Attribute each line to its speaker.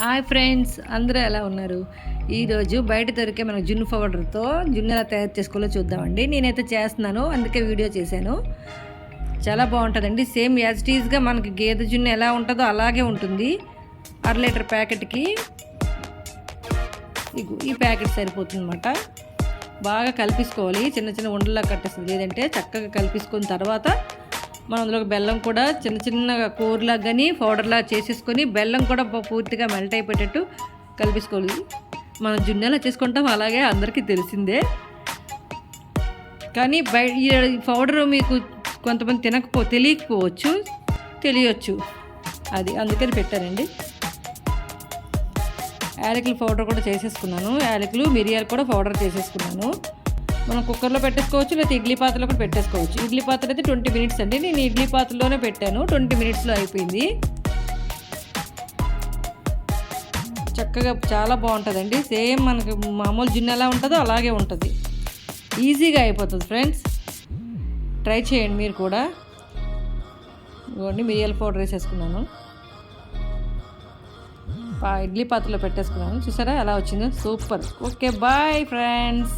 Speaker 1: Hi friends, అందరూ ఎలా ఉన్నారు? ఈరోజు బయట దొరికే మన జున్ను పౌడర్తో జున్ను ఎలా తయారు చేసుకోవాలో చూద్దామండి. నేనైతే చేస్తున్నాను, అందుకే వీడియో చేశాను. చాలా బాగుంటుందండి. సేమ్ యాజ్ ఇట్ ఈజ్గా మనకి గేదె జున్ను ఎలా ఉంటుందో అలాగే ఉంటుంది. 1/2 లీటర్ ప్యాకెట్కి ఈ ప్యాకెట్ సరిపోతుంది అన్నమాట. బాగా కలిపేసుకోవాలి, చిన్న చిన్న ఉండలా కట్టేస్తుంది. లేదంటే చక్కగా కలిపేసుకున్న తర్వాత మనం అందులో బెల్లం కూడా చిన్న చిన్నగా కూరలా కానీ పౌడర్లా చేసేసుకొని బెల్లం కూడా పూర్తిగా మెల్ట్ అయిపోయేటట్టు కలిపేసుకోవాలి. మనం జున్నెలా చేసుకుంటాం అలాగే అందరికీ తెలిసిందే. కానీ ఈ పౌడర్ మీకు కొంతమంది తెలియకపోవచ్చు, తెలియచ్చు. అది అందుకని పెట్టానండి. యాలకుల పౌడర్ కూడా చేసేసుకున్నాను. యాలకులు మిరియాలు కూడా పౌడర్ చేసేసుకున్నాను. మనం కుక్కర్లో పెట్టేసుకోవచ్చు, లేకపోతే ఇడ్లీ పాత్రలో కూడా పెట్టేసుకోవచ్చు. ఇడ్లీ పాత్ర అయితే 20 మినిట్స్ అండి. నేను ఇడ్లీ పాత్రలోనే పెట్టాను, 20 మినిట్స్లో అయిపోయింది. చక్కగా చాలా బాగుంటుందండి. సేమ్ మనకి మామూలు జున్ను ఎలా ఉంటుందో అలాగే ఉంటుంది. ఈజీగా అయిపోతుంది ఫ్రెండ్స్, ట్రై చేయండి మీరు కూడా. ఇవన్నీ మిరియాల పౌడర్ వేసేసుకున్నాను, ఇడ్లీ పాత్రలో పెట్టేసుకున్నాను. చూసారా ఎలా వచ్చిందో? సూపర్. Okay, bye friends.